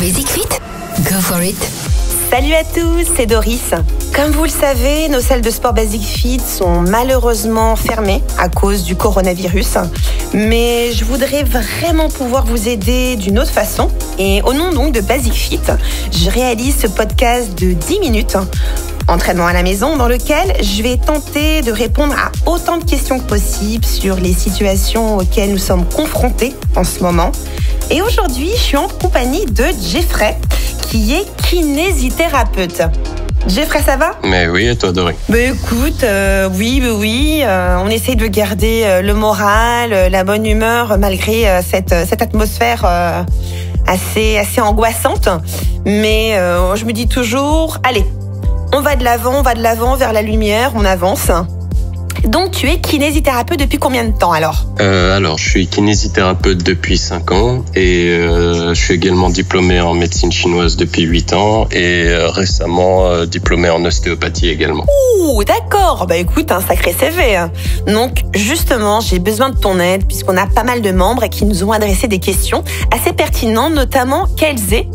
Basic Fit, go for it. Salut à tous, c'est Doris. Comme vous le savez, nos salles de sport Basic Fit sont malheureusement fermées à cause du coronavirus. Mais je voudrais vraiment pouvoir vous aider d'une autre façon. Et au nom donc de Basic Fit, je réalise ce podcast de 10 minutes, entraînement à la maison, dans lequel je vais tenter de répondre à autant de questions que possible sur les situations auxquelles nous sommes confrontés en ce moment. Et aujourd'hui, je suis en compagnie de Jeffrey, qui est kinésithérapeute. Jeffrey, ça va ? Mais oui, et toi, Dory ? Écoute, oui. On essaye de garder le moral, la bonne humeur, malgré cette atmosphère assez angoissante. Mais je me dis toujours, allez, on va de l'avant vers la lumière, on avance. Donc, tu es kinésithérapeute depuis combien de temps alors ? Alors, je suis kinésithérapeute depuis 5 ans et je suis également diplômé en médecine chinoise depuis 8 ans et récemment diplômé en ostéopathie également. Ouh, d'accord. Écoute, un sacré CV. Donc, justement, j'ai besoin de ton aide puisqu'on a pas mal de membres qui nous ont adressé des questions assez pertinentes, notamment Kelzé,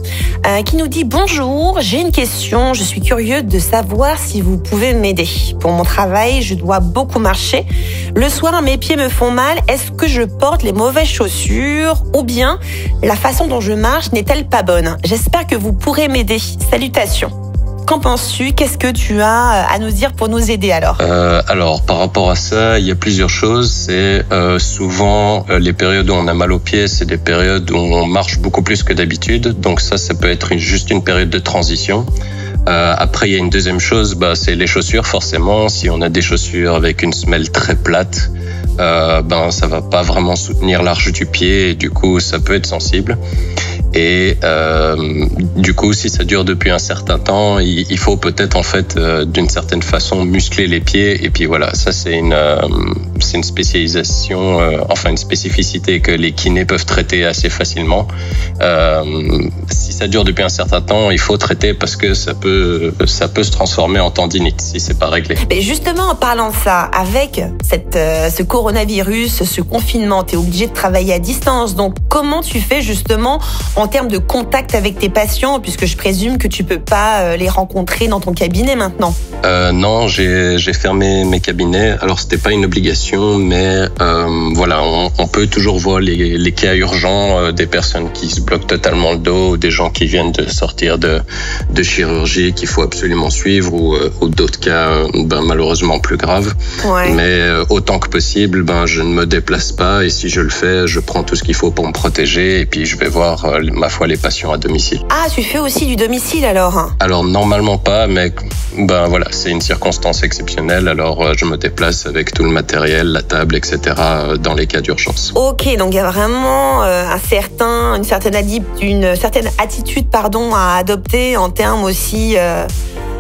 qui nous dit « Bonjour, j'ai une question. Je suis curieux de savoir si vous pouvez m'aider. Pour mon travail, je dois beaucoup marcher. Le soir, mes pieds me font mal. Est-ce que je porte les mauvaises chaussures ou bien la façon dont je marche n'est-elle pas bonne ? J'espère que vous pourrez m'aider. Salutations. » Qu'en penses-tu ? Qu'est-ce que tu as à nous dire pour nous aider alors ? Alors, par rapport à ça, il y a plusieurs choses. C'est souvent les périodes où on a mal aux pieds, c'est des périodes où on marche beaucoup plus que d'habitude. Donc ça peut être juste une période de transition. Après, il y a une deuxième chose, c'est les chaussures, forcément. Si on a des chaussures avec une semelle très plate, ça va pas vraiment soutenir l'arche du pied et du coup, ça peut être sensible. Et du coup, si ça dure depuis un certain temps, il faut peut-être en fait d'une certaine façon muscler les pieds. Et puis voilà, ça c'est une spécialisation, une spécificité que les kinés peuvent traiter assez facilement. Si ça dure depuis un certain temps, il faut traiter parce que ça peut se transformer en tendinite si c'est pas réglé. Mais justement, en parlant de ça, avec ce coronavirus, ce confinement, tu es obligé de travailler à distance. Donc, comment tu fais justement en termes de contact avec tes patients, puisque je présume que tu peux pas les rencontrer dans ton cabinet maintenant ? Non, j'ai fermé mes cabinets. Alors, c'était pas une obligation, mais on peut toujours voir les cas urgents des personnes qui se bloquent totalement le dos, ou des gens qui viennent de sortir de chirurgie qu'il faut absolument suivre, ou d'autres cas malheureusement plus graves. Ouais. Mais autant que possible, je ne me déplace pas et si je le fais, je prends tout ce qu'il faut pour me protéger et puis je vais voir ma foi les patients à domicile. Ah, tu fais aussi du domicile alors ? Alors normalement pas, mais c'est une circonstance exceptionnelle, alors je me déplace avec tout le matériel, la table, etc. dans les cas d'urgence. Ok, donc il y a vraiment une certaine attitude à adopter en termes aussi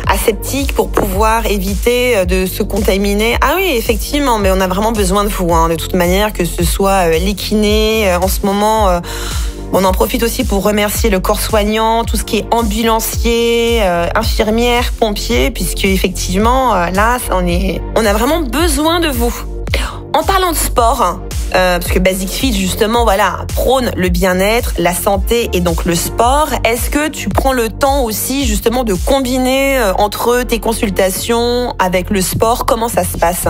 aseptiques pour pouvoir éviter de se contaminer. Ah oui, effectivement, mais on a vraiment besoin de vous, de toute manière, que ce soit les kinés en ce moment. On en profite aussi pour remercier le corps soignant, tout ce qui est ambulancier, infirmière, pompier, puisque effectivement, là, on a vraiment besoin de vous. En parlant de sport, parce que Basic Fit, justement, prône le bien-être, la santé et donc le sport. Est-ce que tu prends le temps aussi, justement, de combiner entre tes consultations avec le sport ? Comment ça se passe ?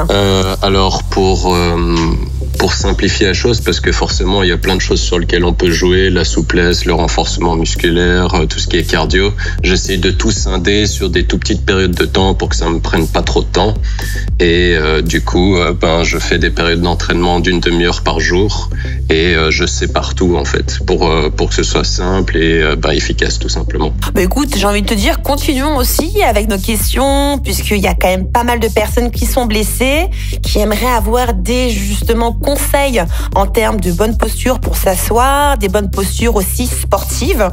Alors, pour simplifier la chose, parce que forcément, il y a plein de choses sur lesquelles on peut jouer, la souplesse, le renforcement musculaire, tout ce qui est cardio. J'essaie de tout scinder sur des tout petites périodes de temps pour que ça me prenne pas trop de temps. Et du coup, je fais des périodes d'entraînement d'une demi-heure par jour et je sépare tout en fait pour que ce soit simple et efficace tout simplement. Écoute, j'ai envie de te dire, continuons aussi avec nos questions puisqu'il y a quand même pas mal de personnes qui sont blessées, qui aimeraient avoir des justement conseils en termes de bonne posture pour s'asseoir, des bonnes postures aussi sportives.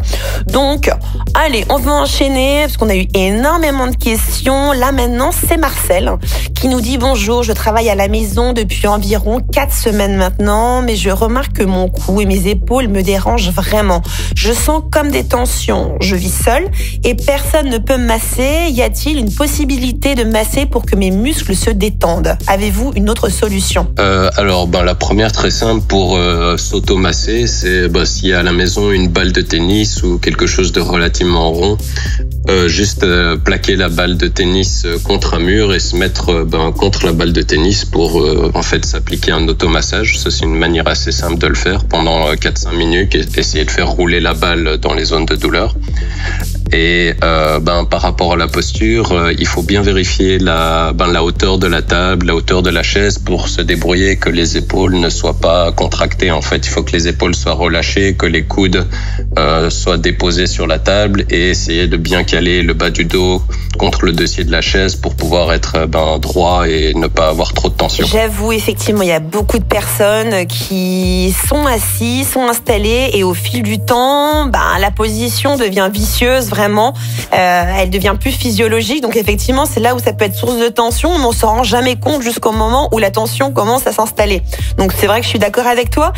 Donc, allez, on va enchaîner parce qu'on a eu énormément de questions. Là maintenant, c'est Marcel qui nous dit « Bonjour, je travaille à la maison depuis environ 4 semaines maintenant, mais je remarque que mon cou et mes épaules me dérangent vraiment. Je sens comme des tensions. Je vis seule et personne ne peut me masser. Y a-t-il une possibilité de masser pour que mes muscles se détendent? Avez-vous une autre solution ?» Alors, la première très simple pour s'automasser, c'est s'il y a à la maison une balle de tennis ou quelque chose de relativement rond, juste plaquer la balle de tennis contre un mur et se mettre contre la balle de tennis pour en fait s'appliquer un automassage. Ça, c'est une manière assez simple de le faire pendant 4-5 minutes et essayer de faire rouler la balle dans les zones de douleur. Et par rapport à la posture, il faut bien vérifier la hauteur de la table, la hauteur de la chaise pour se débrouiller que les épaules ne soient pas contractées. En fait, il faut que les épaules soient relâchées, que les coudes soient déposés sur la table et essayer de bien caler le bas du dos contre le dossier de la chaise pour pouvoir être droit et ne pas avoir trop de tension. J'avoue, effectivement, il y a beaucoup de personnes qui sont assis, sont installées et au fil du temps, la position devient vicieuse vraiment. Elle devient plus physiologique. Donc effectivement, c'est là où ça peut être source de tension, mais on s'en rend jamais compte jusqu'au moment où la tension commence à s'installer. Donc c'est vrai que je suis d'accord avec toi.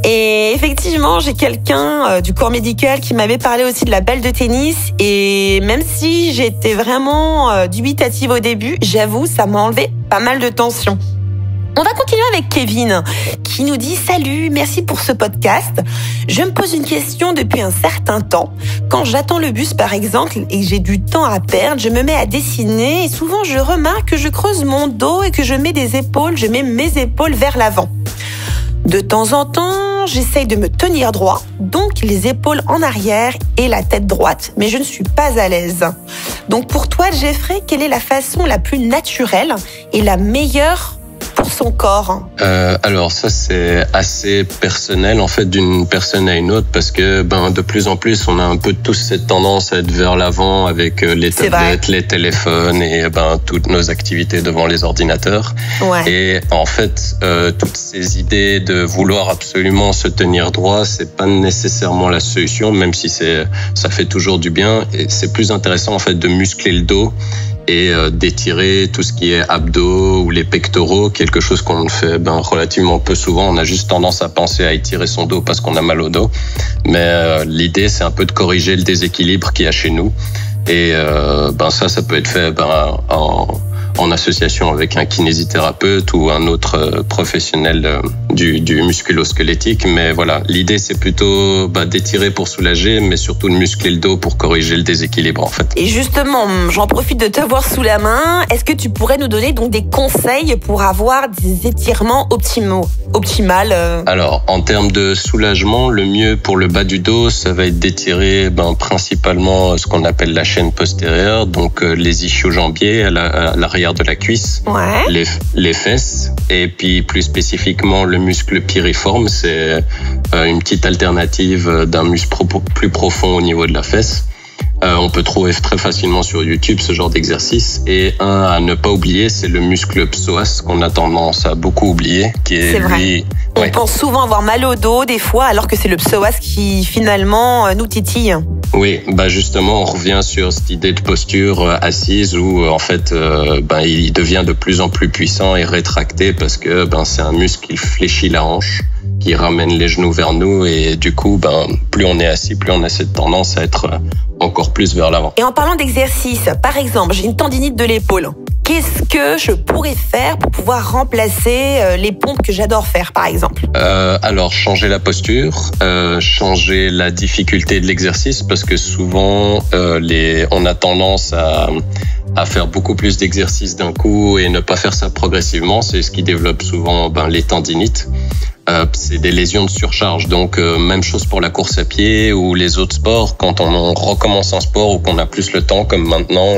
Et effectivement, j'ai quelqu'un du corps médical qui m'avait parlé aussi de la balle de tennis. Et même si j'étais vraiment dubitative au début, j'avoue, ça m'a enlevé pas mal de tension. On va continuer avec Kevin qui nous dit « Salut, merci pour ce podcast. Je me pose une question depuis un certain temps. Quand j'attends le bus par exemple et que j'ai du temps à perdre, je me mets à dessiner et souvent je remarque que je creuse mon dos et que je mets mes épaules vers l'avant. De temps en temps, j'essaye de me tenir droit, donc les épaules en arrière et la tête droite, mais je ne suis pas à l'aise. Donc pour toi, Jeffrey, quelle est la façon la plus naturelle et la meilleure pour son corps? Alors ça, c'est assez personnel en fait d'une personne à une autre parce que de plus en plus on a un peu tous cette tendance à être vers l'avant avec les tablettes, les téléphones et toutes nos activités devant les ordinateurs. Ouais. Et en fait toutes ces idées de vouloir absolument se tenir droit, c'est pas nécessairement la solution, même si ça fait toujours du bien. Et c'est plus intéressant en fait de muscler le dos et d'étirer tout ce qui est abdos ou les pectoraux, quelque chose qu'on fait relativement peu souvent. On a juste tendance à penser à étirer son dos parce qu'on a mal au dos. Mais l'idée, c'est un peu de corriger le déséquilibre qu'il y a chez nous. Et ça peut être fait en association avec un kinésithérapeute ou un autre professionnel du musculo-squelettique. Mais voilà, l'idée c'est plutôt d'étirer pour soulager, mais surtout de muscler le dos pour corriger le déséquilibre en fait. Et justement, j'en profite de t'avoir sous la main. Est-ce que tu pourrais nous donner donc des conseils pour avoir des étirements optimales Alors, en termes de soulagement, le mieux pour le bas du dos, ça va être d'étirer principalement ce qu'on appelle la chaîne postérieure, donc les ischio-jambiers à l'arrière de la cuisse, ouais. les fesses, et puis plus spécifiquement le muscle piriforme, c'est une petite alternative d'un muscle plus profond au niveau de la fesse. On peut trouver très facilement sur YouTube ce genre d'exercice. Et un à ne pas oublier, c'est le muscle psoas qu'on a tendance à beaucoup oublier, qui est lui. On pense souvent avoir mal au dos des fois, alors que c'est le psoas qui finalement nous titille. Oui, justement, on revient sur cette idée de posture assise où en fait, il devient de plus en plus puissant et rétracté parce que c'est un muscle qui fléchit la hanche, qui ramène les genoux vers nous et du coup, plus on est assis, plus on a cette tendance à être encore plus vers l'avant. Et en parlant d'exercice, par exemple, j'ai une tendinite de l'épaule. Qu'est-ce que je pourrais faire pour pouvoir remplacer les pompes que j'adore faire, par exemple? Alors, changer la posture, changer la difficulté de l'exercice, parce que souvent, on a tendance à faire beaucoup plus d'exercices d'un coup et ne pas faire ça progressivement. C'est ce qui développe souvent les tendinites. C'est des lésions de surcharge. Donc, même chose pour la course à pied ou les autres sports. Quand on recommence un sport ou qu'on a plus le temps, comme maintenant,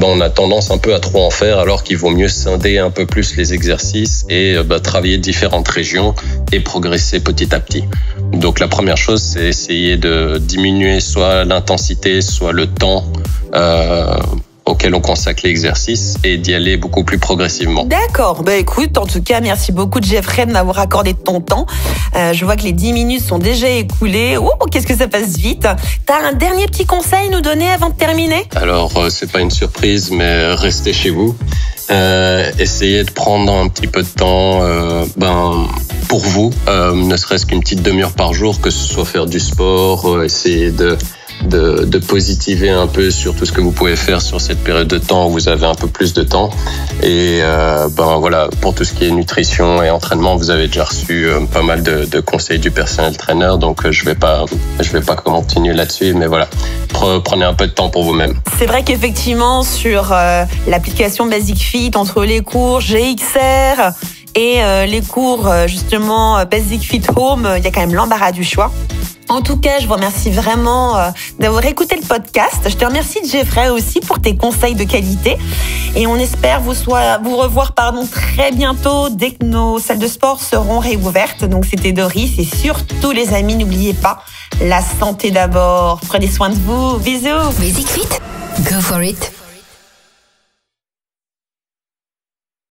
on a tendance un peu à trop en faire, alors qu'il vaut mieux scinder un peu plus les exercices et travailler différentes régions et progresser petit à petit. Donc, la première chose, c'est essayer de diminuer soit l'intensité, soit le temps auquel on consacre l'exercice et d'y aller beaucoup plus progressivement. D'accord. Écoute, en tout cas, merci beaucoup Jeffrey de m'avoir accordé de ton temps. Je vois que les 10 minutes sont déjà écoulées. Oh, qu'est-ce que ça passe vite. T'as un dernier petit conseil à nous donner avant de terminer? Alors, c'est pas une surprise, mais restez chez vous. Essayez de prendre un petit peu de temps pour vous, ne serait-ce qu'une petite demi-heure par jour, que ce soit faire du sport, essayer de positiver un peu sur tout ce que vous pouvez faire sur cette période de temps où vous avez un peu plus de temps. Et voilà, pour tout ce qui est nutrition et entraînement, vous avez déjà reçu pas mal de conseils du personnel trainer, donc je vais pas continuer là-dessus, mais voilà, prenez un peu de temps pour vous-même. C'est vrai qu'effectivement sur l'application Basic Fit, entre les cours GXR et les cours justement Basic Fit Home, il y a quand même l'embarras du choix. En tout cas, je vous remercie vraiment d'avoir écouté le podcast. Je te remercie, Jeffrey, aussi pour tes conseils de qualité. Et on espère vous revoir très bientôt dès que nos salles de sport seront réouvertes. Donc, c'était Doris. Et surtout, les amis, n'oubliez pas, la santé d'abord. Prenez soin de vous. Bisous. Basic Fit, go for it.